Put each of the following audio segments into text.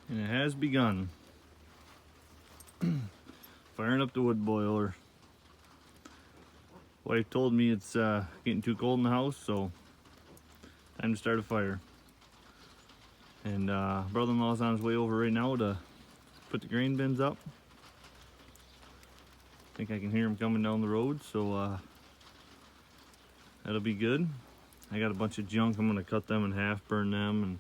And it has begun. Firing up the wood boiler. Wife told me it's getting too cold in the house, so time to start a fire. And brother-in-law's on his way over right now to put the grain bins up. I think I can hear him coming down the road, so that'll be good. I got a bunch of junk. I'm gonna cut them in half, burn them, and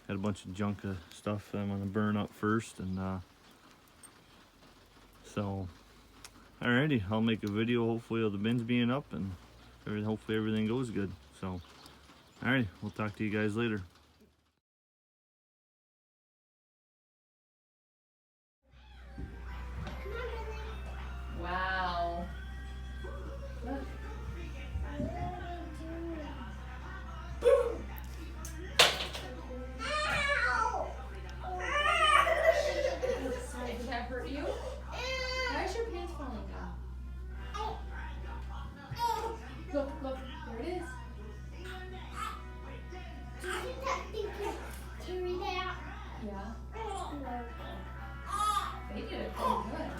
got a bunch of junk stuff that I'm gonna burn up first. And so, alrighty, I'll make a video hopefully of the bins being up, and hopefully everything goes good. So, alrighty, we'll talk to you guys later. Wow. Look. Did that hurt you? Why is your pants falling down? Look, look, there it is. Yeah. They did it pretty good.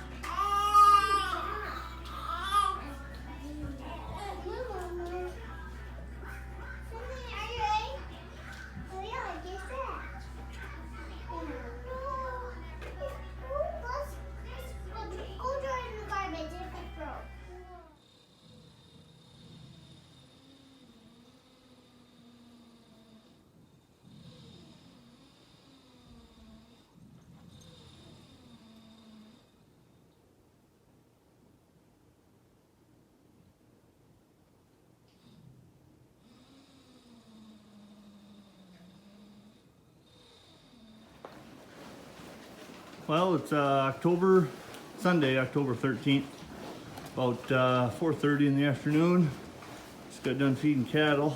Well, it's Sunday, October 13th, about 4:30 in the afternoon. Just got done feeding cattle.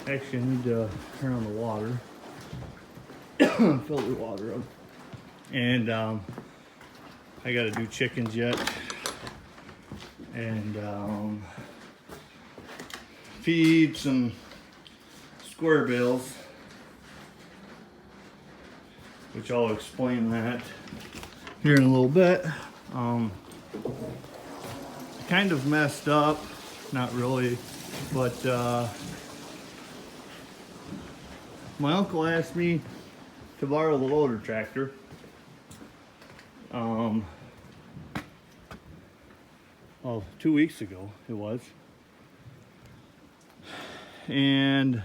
Actually, I need to turn on the water, filter water up, and I got to do chickens yet, and feed some square bills, which I'll explain that here in a little bit. Kind of messed up, not really, but my uncle asked me to borrow the loader tractor. 2 weeks ago it was, and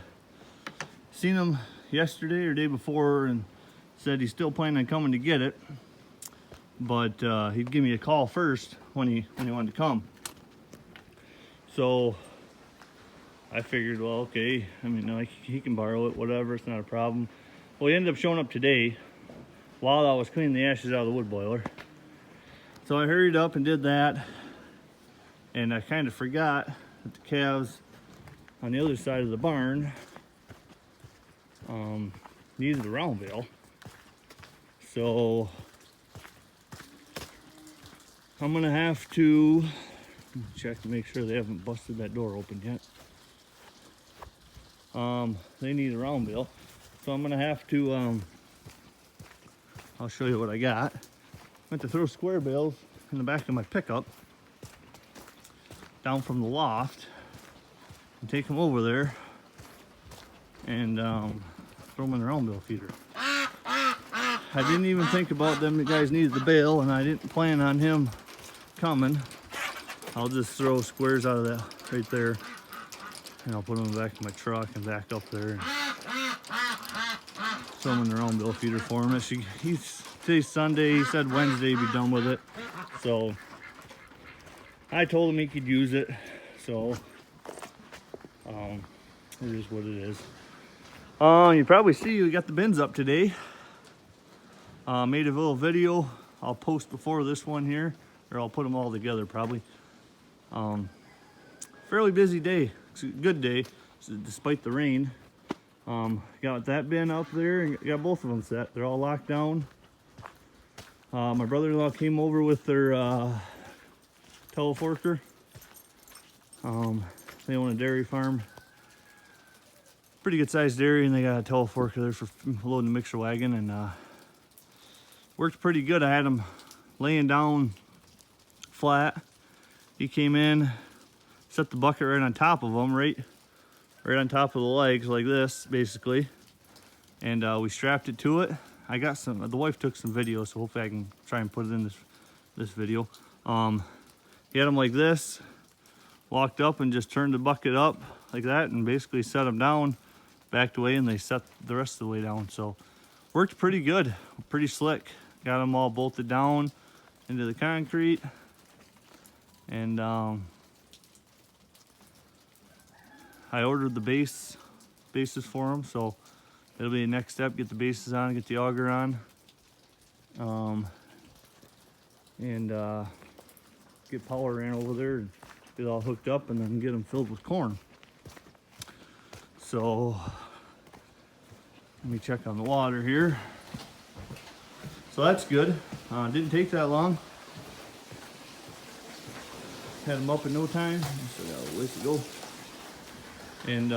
seen him yesterday or day before, and said he's still planning on coming to get it, but he'd give me a call first when he wanted to come. So I figured, well, okay, I mean, like, he can borrow it, whatever, it's not a problem. Well, he ended up showing up today while I was cleaning the ashes out of the wood boiler. So I hurried up and did that, and I kind of forgot that the calves on the other side of the barn needed a round bale. So I'm gonna have to check to make sure they haven't busted that door open yet. They need a round bale, so I'm gonna have to I'll show you what I got. Went to throw square bales in the back of my pickup down from the loft and take them over there and throw them in the round bale feeder. I didn't even think about them. The guys needed the bale, and I didn't plan on him coming. I'll just throw squares out of that right there, and I'll put them in the back of my truck and back up there and throw them in the round bale feeder for him. Today's Sunday. He said Wednesday he'd be done with it. So I told him he could use it. So it is what it is. You probably see we got the bins up today. Made a little video I'll post before this one here, or I'll put them all together probably. Fairly busy day. It's a good day despite the rain. Got that bin up there and got both of them set. They're all locked down. My brother-in-law came over with their teleforker. They own a dairy farm pretty good sized area, and they got a tow fork there for loading the mixer wagon, and worked pretty good. I had him laying down flat. He came in, set the bucket right on top of him, right on top of the legs like this, basically. And we strapped it to it. I got some, the wife took some video, so hopefully I can try and put it in this video. He had him like this, walked up and just turned the bucket up like that, and basically set him down, backed away, and they set the rest of the way down. So worked pretty good, pretty slick. Got them all bolted down into the concrete, and I ordered the bases for them, so it'll be the next step. Get the bases on, get the auger on, and get power ran over there and get it all hooked up, and then get them filled with corn. So let me check on the water here. So that's good. Didn't take that long. Had them up in no time. So got a ways to go. And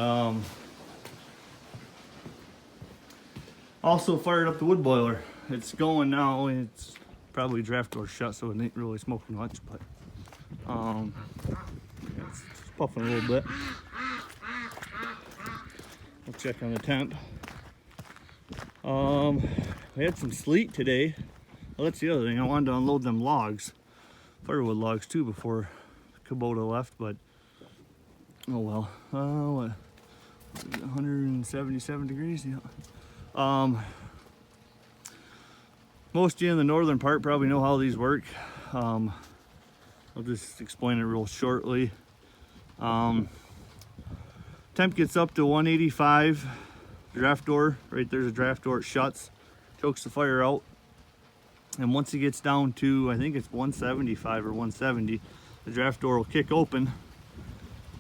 also fired up the wood boiler. It's going now. It's probably draft door shut, so it ain't really smoking much, but it's puffing a little bit. We'll check on the temp. We had some sleet today. Well, that's the other thing. I wanted to unload them logs, firewood logs too, before Kubota left, but oh well. What, 177 degrees. Yeah. Most of you in the northern part probably know how these work. I'll just explain it real shortly. Temp gets up to 185. Draft door, right there's a draft door, it shuts, chokes the fire out. And once it gets down to, I think it's 175 or 170, the draft door will kick open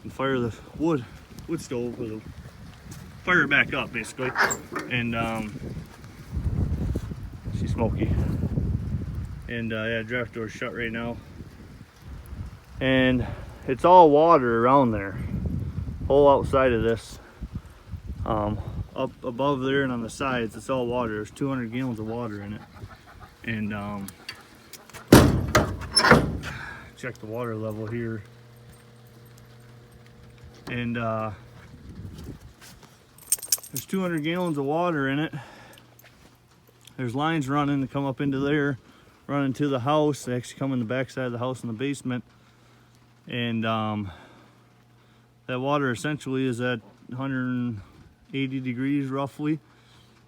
and fire the wood stove, or fire it back up basically. And she's smoky. And yeah, draft door's shut right now. And it's all water around there, whole outside of this. Up above there and on the sides, it's all water. There's 200 gallons of water in it. And check the water level here. And there's 200 gallons of water in it. There's lines running to come up into there, running to the house. They actually come in the back side of the house in the basement. And that water essentially is at 180 degrees roughly.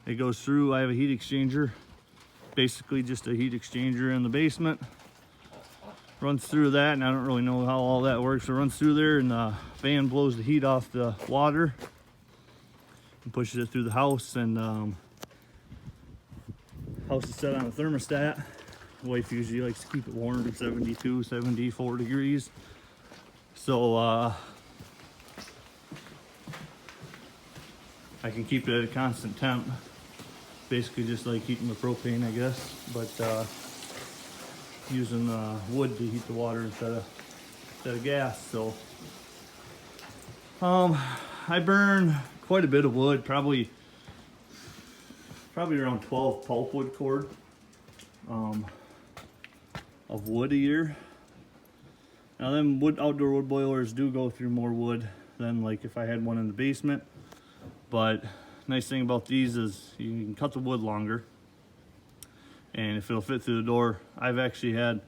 It goes through, I have a heat exchanger, basically just a heat exchanger in the basement. Runs through that, and I don't really know how all that works. It runs through there, and the fan blows the heat off the water and pushes it through the house. And house is set on a thermostat. The wife usually likes to keep it warm at 72, 74 degrees. So I can keep it at a constant temp, basically just like heating the propane, I guess, but using wood to heat the water instead of gas. So I burn quite a bit of wood, probably around 12 pulpwood cord of wood a year. Now them outdoor wood boilers do go through more wood than like if I had one in the basement. But nice thing about these is you can cut the wood longer, and if it'll fit through the door. I've actually had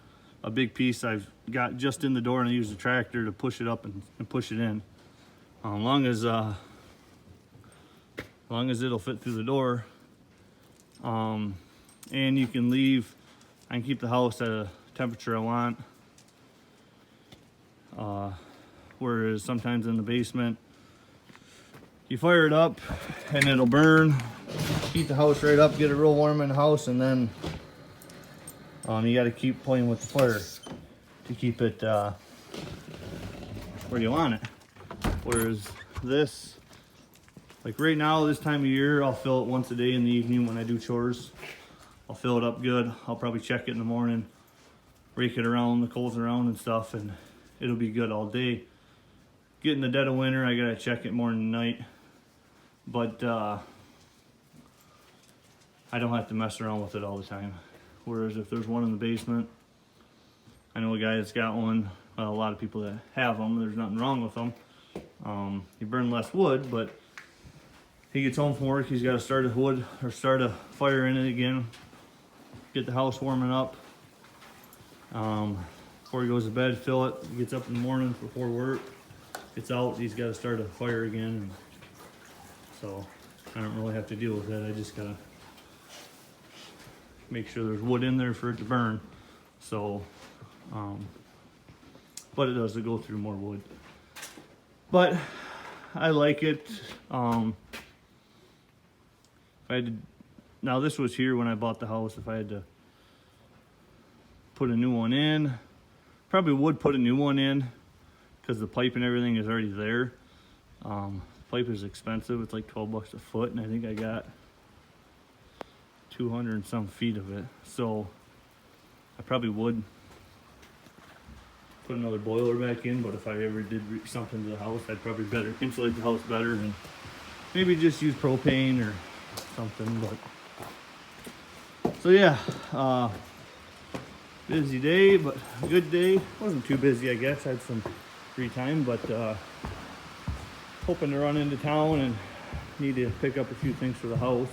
a big piece I've got just in the door, and I use the tractor to push it up and push it in. Long as it'll fit through the door, and you can leave. I can keep the house at a temperature I want. Whereas sometimes in the basement, you fire it up and it'll burn, heat the house right up, get it real warm in the house, and then you got to keep playing with the fire to keep it where you want it. Whereas this, like right now, this time of year, I'll fill it once a day in the evening when I do chores. I'll fill it up good. I'll probably check it in the morning, rake it around, the coals around and stuff, and it'll be good all day. Get in the dead of winter, I gotta check it morning and night. but I don't have to mess around with it all the time. Whereas if there's one in the basement, I know a guy that's got one. Well, a lot of people that have them, there's nothing wrong with them. You burn less wood, but he gets home from work, he's got to start a wood or start a fire in it again, get the house warming up. Before he goes to bed, fill it. He gets up in the morning before work, gets out, he's got to start a fire again. And so I don't really have to deal with that. I just gotta make sure there's wood in there for it to burn. So, but it does go through more wood. But I like it. If I had to, now this was here when I bought the house. If I had to put a new one in, probably would put a new one in because the pipe and everything is already there. Pipe is expensive. It's like 12 bucks a foot, and I think I got 200 and some feet of it. So I probably would put another boiler back in, but if I ever did something to the house, I'd probably better insulate the house better and maybe just use propane or something. But so yeah, busy day, but a good day. Wasn't too busy, I guess. I had some free time, but hoping to run into town and need to pick up a few things for the house.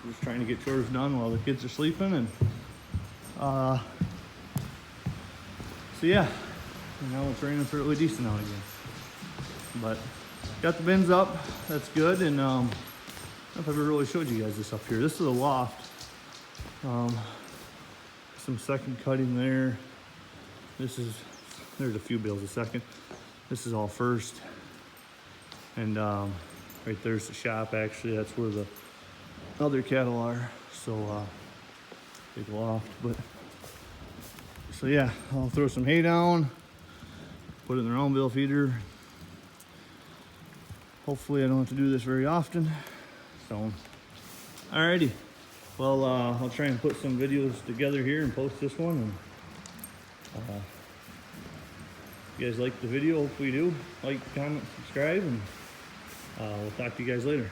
Just trying to get chores done while the kids are sleeping, and so yeah, now it's raining fairly decent out again. But got the bins up, that's good. And I don't know if I've ever really showed you guys this up here. This is a loft. Some second cutting there. This is, there's a few bales a second. This is all first. And right there's the shop, actually. That's where the other cattle are. So big loft. But so yeah, I'll throw some hay down, put it in the round bale feeder. Hopefully I don't have to do this very often. So alrighty, well I'll try and put some videos together here and post this one. And if you guys like the video, hopefully you do. Like, comment, subscribe, and we'll talk to you guys later.